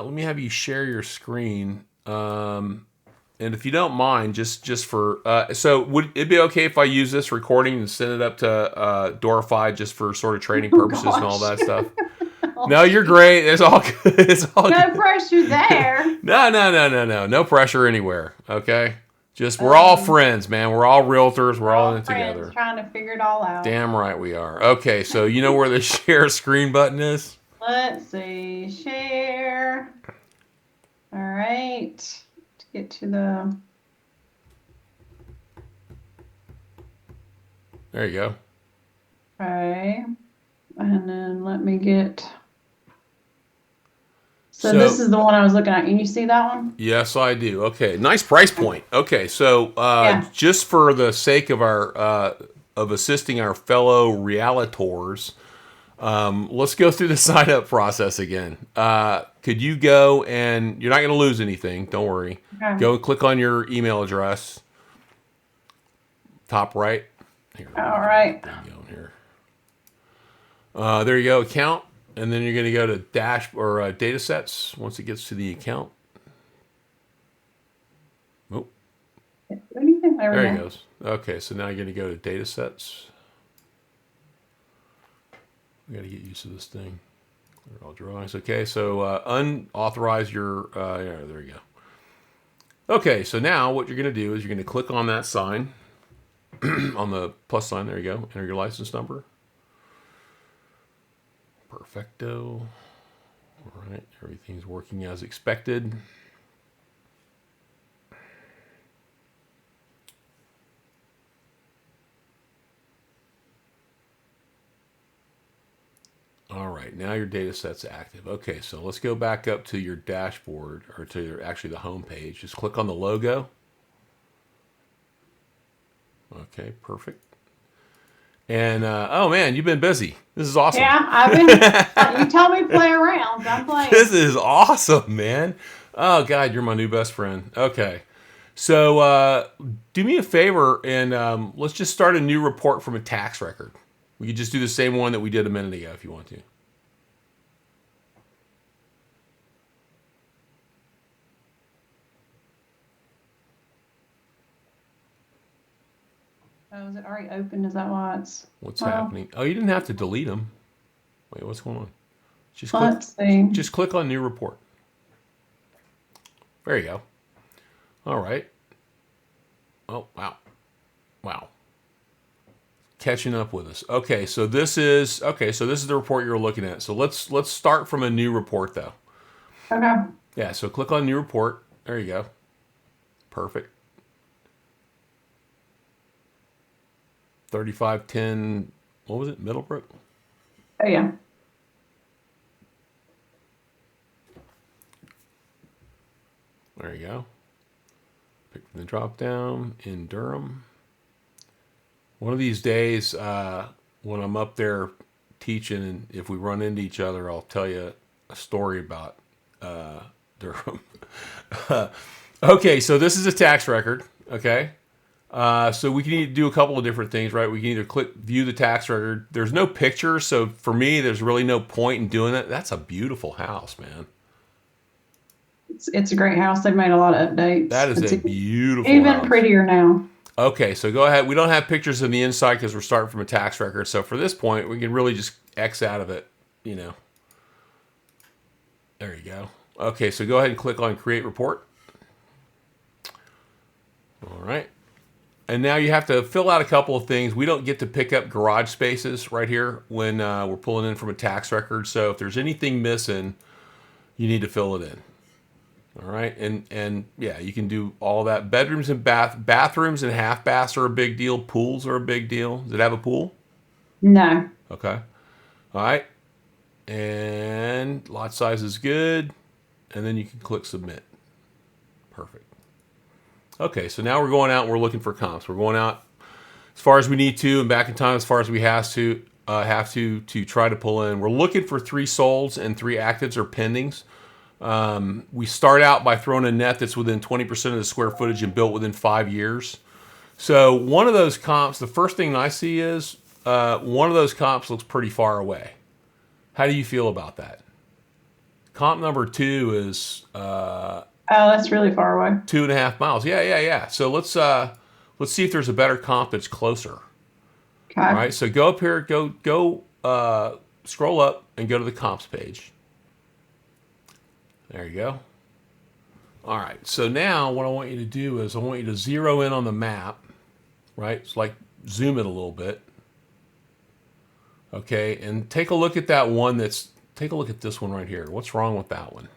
let me have you share your screen. And if you don't mind, just for so would it be okay if I use this recording and send it up to Dorify just for sort of trading Oh purposes and all gosh. that stuff? Oh, No, you're geez. great. It's all good. It's all No good. pressure there. No. No pressure anywhere. Okay. Just we're all Um, friends, man. We're all realtors. We're we're all in all it friends together. trying to figure it all out. Damn right we are. Okay, so you know where the share screen button is? Let's see. Share. All right. To get to the. There you go. Okay. And then let me get. So this So is the one I was looking at. Can you see that one? yes, I do. Okay, nice price point. Okay, so Yeah. just for the sake of our of assisting our fellow realitors, let's go through the sign up process again. Could you go and you're not going to lose anything. Don't worry. Okay. Go and click on your email address, top right. Here, let me All get my right. thing going here. There you go, account, and then you're going to go to dash or data sets once it gets to the account. Oh, Anything? There we there he go. goes. Okay, so now you're going to go to data sets. We got to get used to this thing. They're all drawings. Okay, so unauthorize your. Yeah, there you go. Okay, so now what you're going to do is you're going to click on that sign, on the plus sign. There you go. Enter your license number. Perfecto. All right, everything's working as expected. All right, now your data set's active. Okay, so let's go back up to your dashboard, or to actually the home page. Just click on the logo. Okay, perfect. And oh man, you've been busy. This is awesome. Yeah, I've been. You tell me play around. I'm This playing. is awesome, man. Oh God, you're my new best friend. Okay, so do me a favor and let's just start a new report from a tax record. We could just do the same one that we did a minute ago if you want to. Oh, is it already open? Is that why it's? What's Well, happening? Oh, you didn't have to delete them. Wait, what's going on? Just click. let's see. Just click on new report. There you go. All right. Oh wow, wow. Catching up with us. Okay, so this is the report you're looking at. So let's start from a new report though. Okay. Yeah. So click on new report. There you go. Perfect. 3510. What was it? Middlebrook. Oh yeah. There you go. Pick from the drop down in Durham. One of these days, when I'm up there teaching, and if we run into each other, I'll tell you a story about Durham. Okay, so this is a tax record. Okay, so we can do a couple of different things, right? We can either click view the tax record. There's no picture, so for me, there's really no point in doing that. That's a beautiful house, man. It's a great house. They've made a lot of That updates. is It's a beautiful even house. prettier now. Okay, so go ahead. We don't have pictures of the inside because we're starting from a tax record. So for this point, we can really just X out of it, you know. There you go. Okay, so go ahead and click on create report. All right. And now you have to fill out a couple of things. We don't get to pick up garage spaces right here when we're pulling in from a tax record. So if there's anything missing, you need to fill it in. All right, and yeah, you can do all that. Bedrooms and bathrooms and half baths are a big deal. Pools are a big deal. Does it have a pool? No. Okay. All right. And lot size is good. And then you can click submit. Perfect. Okay, so now we're going out and we're looking for comps. We're going out as far as we need to and back in time as far as we have to try to pull in. We're looking for 3 solds and 3 actives or pendings. We start out by throwing a net that's within 20% of the square footage and built within 5 years. So one of those comps, the first thing I see is one of those comps looks pretty far away. How do you feel about that? comp number 2 is Oh, that's really far away. 2.5 miles. Yeah. So let's see if there's a better comp that's closer. All Okay. right. So go up here. Go. Scroll up and go to the comps page. There you go. All right. So now what I want you to do is I want you to zero in on the map. Right. It's like zoom it a little bit. Okay. And take a look at that one that's. Take a look at this one right here. What's wrong with that one?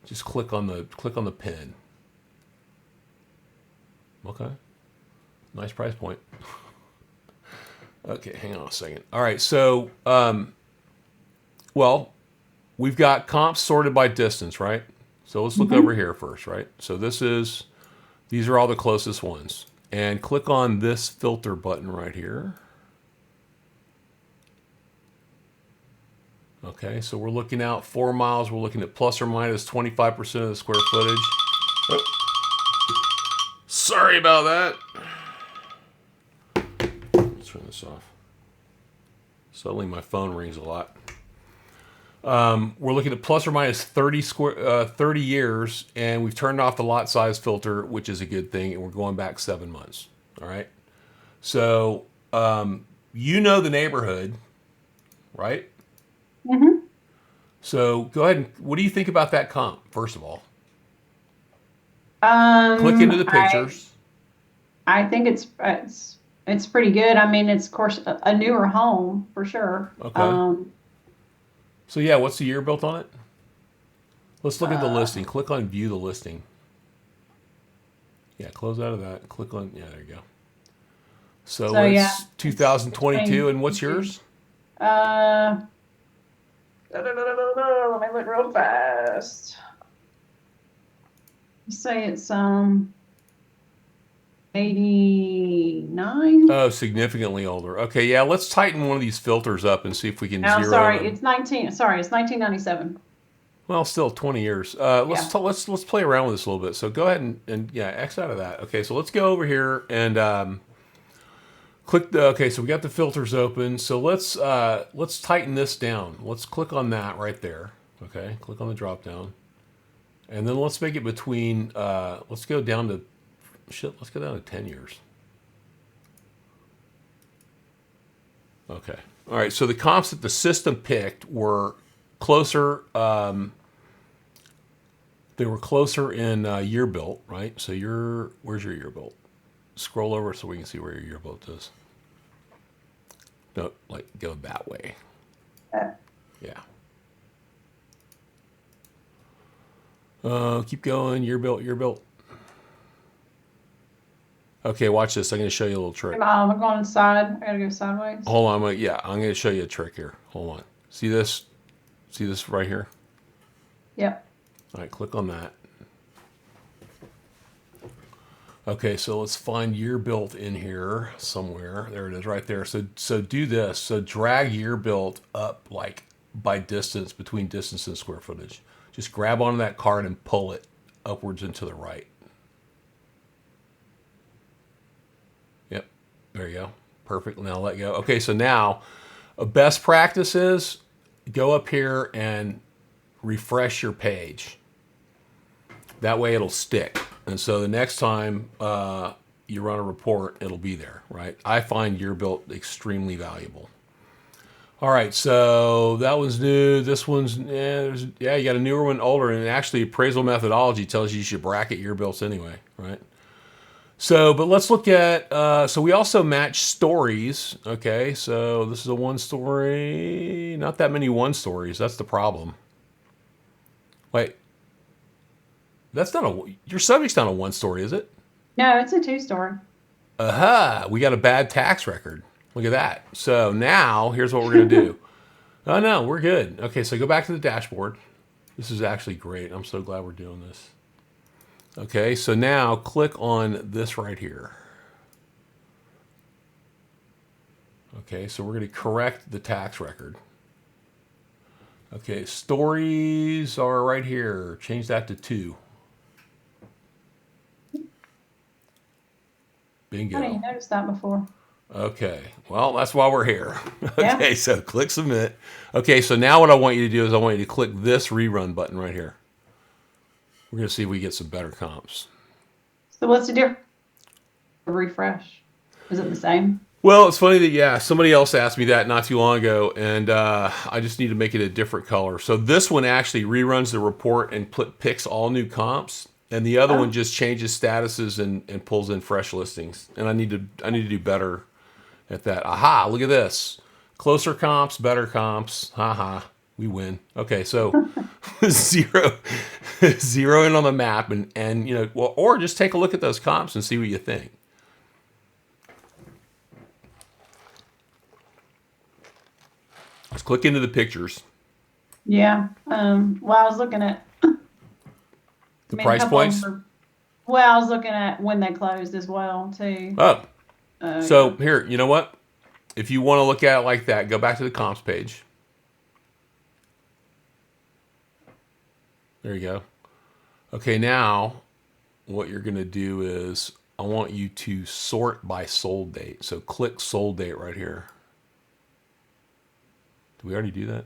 Just click on the pin. Okay. Nice price point. Okay, hang on a second. All right, so well, we've got comps sorted by distance, right? So let's look over here first, right? So these are all the closest ones. And click on this filter button right here. Okay, so we're looking out 4 miles. We're looking at plus or minus 25% of the square footage. Oh, sorry about that. Let's turn this off. Suddenly my phone rings a lot. We're looking at plus or minus 30 years, and we've turned off the lot size filter, which is a good thing, and we're going back 7 months. All right. So you know the neighborhood, right? Mm-hmm. So go ahead and what do you think about that comp, first of all? Click into the Um, I pictures. I think it's pretty good. I mean, it's of course a newer home for sure. Okay. So yeah, what's the year built on it? Let's look at the Uh, listing. Click on view the listing. Yeah, close out of that. Click on, yeah, there you go. So so yeah, it's it's 2022, and what's yours? uh, let me look real fast. Say it's 89. Oh, significantly older. Okay, yeah, let's tighten one of these filters up and see if we can No, zero in sorry, on. it's 19. Sorry, it's 1997. Well, still 20 years. Yeah. Let's play around with this a little bit. So go ahead and yeah, X out of that. Okay, so let's go over here and click the. Okay, so we got the filters open. So let's tighten this down. Let's click on that right there. Okay, click on the drop down, and then let's make it between. Let's go down to shit. Let's go down to 10 years. Okay. All right. So the comps that the system picked were closer. They were closer in year built, right? So where's your year built? Scroll over so we can see where your year built is. No, like go that way. Uh, Yeah. Keep going. Year built. Year built. Okay, watch this. I'm going to show you a little trick. I'm going inside. I gotta go sideways. Hold on. I'm going to show you a trick here. Hold on. See this? See this right here? Yep. All right, click on that. Okay, so let's find year built in here somewhere. There it is right there. So do this. So drag year built up like by distance, between distance and square footage. Just grab onto that card and pull it upwards and to the right. Yep, there you go. Perfect. Now let go. Okay, so now a best practice is go up here and refresh your page. That way it'll stick. And so the next time you run a report, it'll be there, right? I find year built extremely valuable. All right, so that one's new. This one's, yeah, you got a newer one, older, and actually appraisal methodology tells you should bracket year builts anyway, right? So, but let's look at, so we also match stories, okay? So this is a one story, not that many one stories, that's the problem. Wait, that's not your subject's not a one story, is it? No, it's a two-story. Aha, we got a bad tax record. Look at that. So now here's what we're going to do. Oh no, we're good. Okay, so go back to the dashboard. This is actually great. I'm so glad we're doing this. Okay, so now click on this right here. Okay, so we're going to correct the tax record. Okay, stories are right here. Change that to 2. I didn't Bingo. notice that before. Okay. Well, that's why we're here. Yeah. Okay, so click submit. Okay, so now what I want you to do is I want you to click this rerun button right here. We're going to see if we get some better comps. So what's the difference? Refresh. Is it the same? Well, it's funny that, yeah, somebody else asked me that not too long ago, and I just need to make it a different color. So this one actually reruns the report and picks all new comps, and the other one Oh, just changes statuses and pulls in fresh listings. And I need to do better at that. Aha, look at this. Closer comps, better comps. Haha, we win. Okay, so zero, zero in on the map, and well, or just take a look at those comps and see what you think. Let's click into the pictures. yeah. Well, I was looking at, I The mean, a price couple of them points. were, well, I was looking at when they closed as well, too. Oh, Yeah. so here, you know what? If you want to look at it like that, go back to the comps page. There you go. Okay, now what you're going to do is I want you to sort by sold date. So click sold date right here. Did we already do that?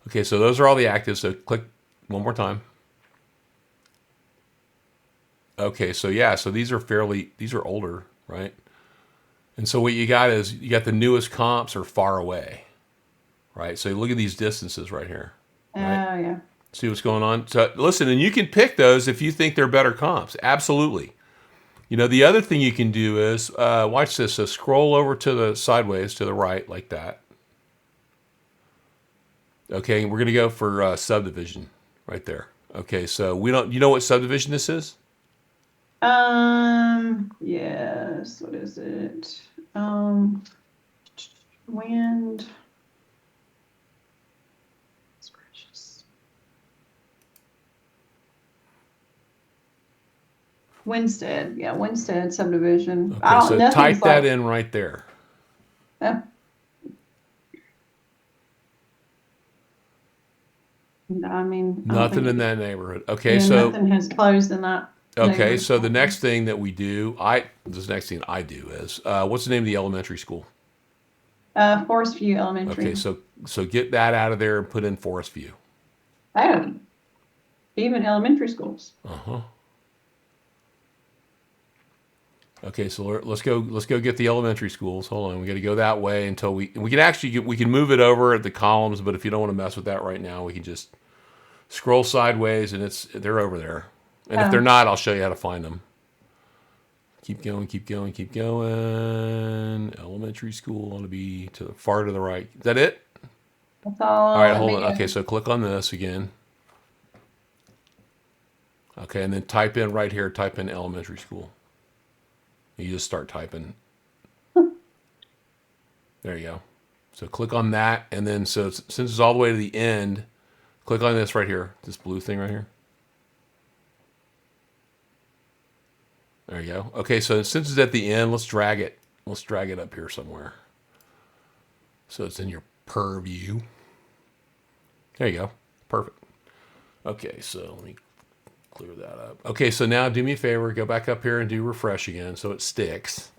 Okay, so those are all the actives. So click one more time. Okay, so yeah, so these are older, right? And so what you got is you got the newest comps are far away, right? So look at these distances right here, Oh, right? yeah. See what's going on. So listen, and you can pick those if you think they're better comps. Absolutely. The other thing you can do is watch this. So scroll over to the sideways to the right like that. Okay, we're gonna go for subdivision right there. Okay, so we don't. You know what subdivision this is? Yes. What is it? Um, Wind. It's gracious. Winstead. Yeah, Winstead subdivision. I Okay, don't, so nothing's type that like, in right there. uh, I mean, I don't Nothing think in it, that neighborhood. Okay, yeah, so nothing has closed in that neighborhood. the next thing that we do, this next thing I do is what's the name of the elementary school? Forest View Okay, Elementary. so get that out of there and put in Forest View. Oh, even elementary schools. Uh huh. Okay, so let's go get the elementary schools. Hold on, we got to go that way until we can actually we can move it over at the columns, but if you don't want to mess with that right now, we can just scroll sideways and they're over there. And if they're Oh, not, I'll show you how to find them. Keep going, keep going, keep going. Elementary school ought to be to the far to the right. Is that it? that's All all. right, Let hold me on. Okay, go. so click on this again. Okay, and then type in right here, type in elementary school. You just start typing. There you go. So click on that, and then since it's all the way to the end, click on this right here, this blue thing right here. There you go. Okay, so since it's at the end, let's drag it. Let's drag it up here somewhere. So it's in your purview. There you go. Perfect. Okay, so let me clear that up. Okay, so now do me a favor, go back up here and do refresh again so it sticks.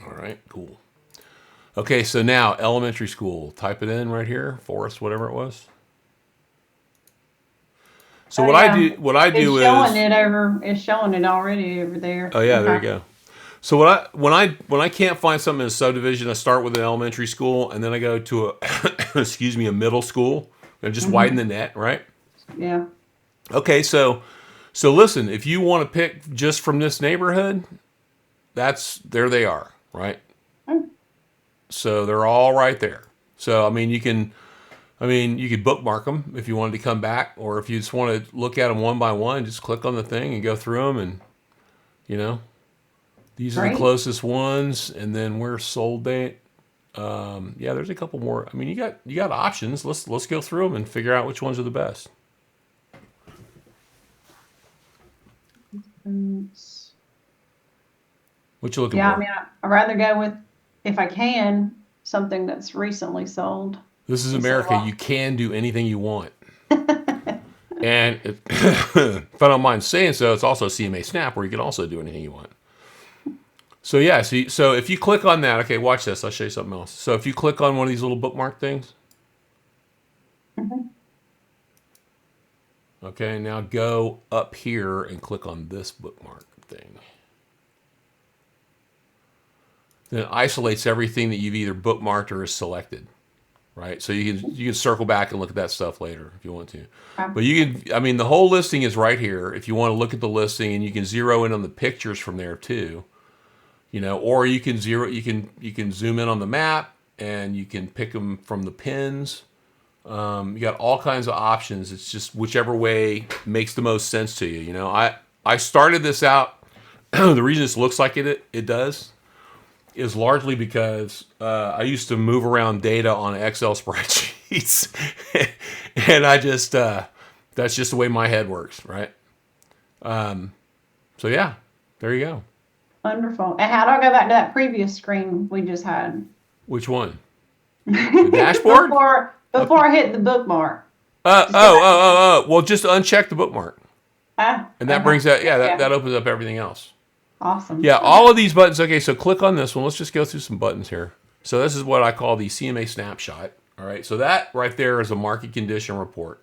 All right, cool. Okay, so now elementary school. Type it in right here, Forest, whatever it was. So Oh, what I yeah. do, what I It's do showing is, it over, it's showing it already over there. oh yeah, there Okay. you go. So when I can't find something in a subdivision, I start with an elementary school, and then I go to a excuse me, a middle school, and just widen the Hmm. net, right? Yeah. Okay, so listen, if you want to pick just from this neighborhood, that's there they are, right? Oh, So they're all right there. So you could bookmark them if you wanted to come back, or if you just want to look at them one by one, just click on the thing and go through them, and you know these are the great. closest ones, and then we're sold date. Yeah, there's a couple more. I mean, you got options. Let's go through them and figure out which ones are the best. Mm, What you looking yeah, I for? mean, I'd rather go with, if I can, something that's recently sold This is instead of America. all. You can do anything you want. And if I don't mind saying so, it's also CMAsnap where you can also do anything you want. So yeah, so if you click on that, okay, watch this. I'll show you something else. So if you click on one of these little bookmark things, Mhm. okay, now go up here and click on this bookmark thing. Then it isolates everything that you've either bookmarked or is selected, right? So you can circle back and look at that stuff later if you want to. Okay. But you can, I mean, the whole listing is right here. If you want to look at the listing, and you can zero in on the pictures from there too, or you can zoom in on the map and you can pick them from the pins. You got all kinds of options. It's just whichever way makes the most sense to you. I started this out. The reason this looks like it does is largely because I used to move around data on Excel spreadsheets, and I just that's just the way my head works, right? So yeah, there you go. Wonderful. And how do I go back to that previous screen we just had? Which one? The dashboard? Before I hit the bookmark. Just go back. Well, just uncheck the bookmark, and that brings that. Yeah, that opens up everything else. Awesome. Yeah, all of these buttons. Okay, so click on this one. Let's just go through some buttons here. So this is what I call the CMA snapshot. All right, so that right there is a market condition report.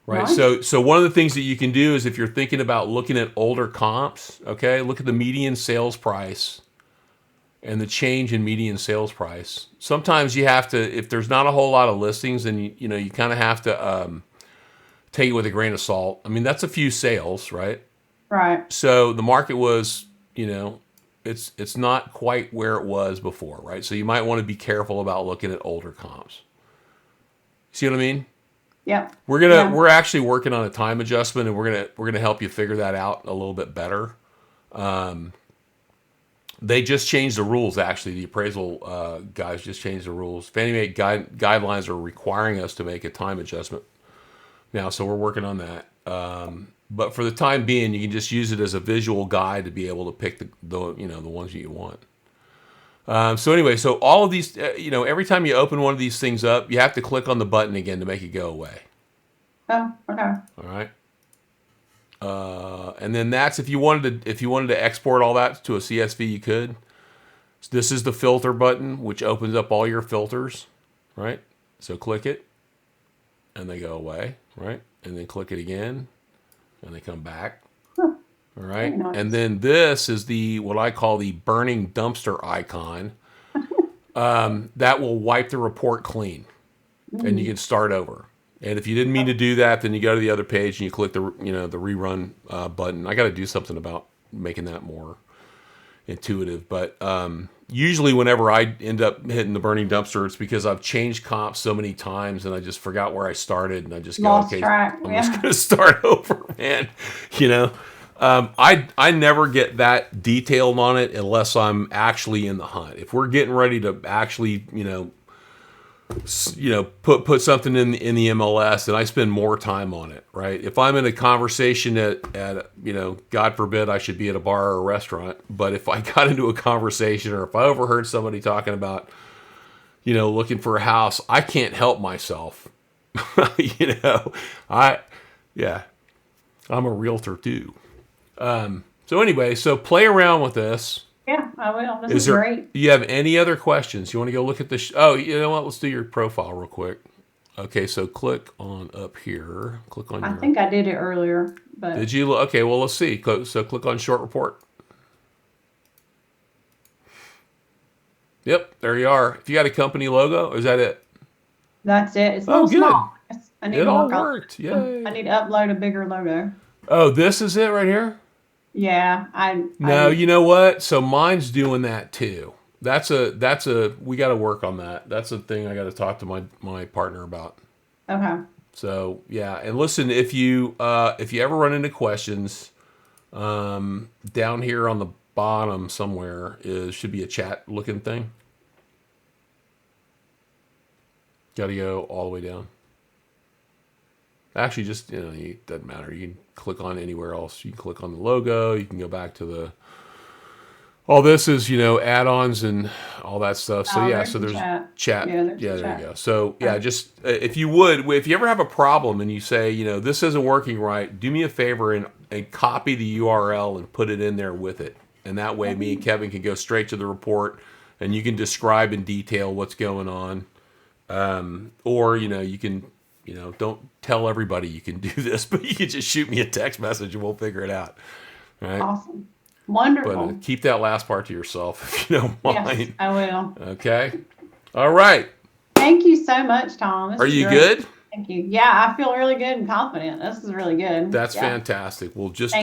Right. Nice. So one of the things that you can do is if you're thinking about looking at older comps, okay, look at the median sales price and the change in median sales price. Sometimes you have to, if there's not a whole lot of listings, then you kind of have to take it with a grain of salt. I mean, that's a few sales, right? Right. So the market was, it's not quite where it was before, right? So you might want to be careful about looking at older comps. See what I mean? Yep. We're actually working on a time adjustment, and we're gonna help you figure that out a little bit better. They just changed the rules. Actually, the appraisal guys just changed the rules. Fannie Mae guidelines are requiring us to make a time adjustment now, so we're working on that. But for the time being, you can just use it as a visual guide to be able to pick the ones that you want. So anyway, so all of these, every time you open one of these things up, you have to click on the button again to make it go away. Oh, okay. All right. And then that's if you wanted to export all that to a CSV, you could. So this is the filter button, which opens up all your filters, right? So click it, and they go away, right? And then click it again, and they come back. Huh. All right. Very nice. And then this is what I call the burning dumpster icon. That will wipe the report clean, and you can start over. And if you didn't mean to do that, then you go to the other page and you click the rerun button. I got to do something about making that more intuitive. But usually whenever I end up hitting the burning dumpster, it's because I've changed comps so many times and I just forgot where I started, and I just go, Lost okay, track. I'm Yeah. just going to start over, man. I never get that detailed on it unless I'm actually in the hunt. If we're getting ready to actually, put something in the MLS, and I spend more time on it, right? If I'm in a conversation at God forbid I should be at a bar or a restaurant, but if I got into a conversation or if I overheard somebody talking about, looking for a house, I can't help myself. I'm a realtor too. So anyway, so play around with this. Yeah, I will. This is great. Do you have any other questions? You want to go look at the? Oh, you know what? Let's do your profile real quick. Okay, so click on up here. Click on. I think I did it earlier, but Did you? Okay, well, let's see. So click on short report. Yep, there you are. If you got a company logo, is that it? that's it. It's a Oh, little good. small. I need It to all work on. worked. Yay. I need to upload a bigger logo. Oh, this is it right here. Yeah, No, you know what? So mine's doing that too. That's a we got to work on that. That's a thing I got to talk to my partner about. Okay. So yeah, and listen, if you ever run into questions, down here on the bottom somewhere should be a chat looking thing. Got to go all the way down. Actually, just it doesn't matter. You can click on anywhere else. You can click on the logo. You can go back to all this is, add-ons and all that stuff. So Oh, yeah, there's so the there's chat. chat. Yeah, there's Yeah, the there you chat. go. So yeah, Okay. just if you ever have a problem and you say, this isn't working right, do me a favor and copy the URL and put it in there with it. And that way me and Okay. Kevin can go straight to the report and you can describe in detail what's going on. Or, you can, don't tell everybody you can do this, but you can just shoot me a text message and we'll figure it out. All right. Awesome. But Wonderful. keep that last part to yourself if you don't Yes, mind. I will. Okay. All right. Thank you so much, Tom. This Are is you great. good? Thank you. Yeah, I feel really good and confident. This is really good. That's Yeah. fantastic. Well, just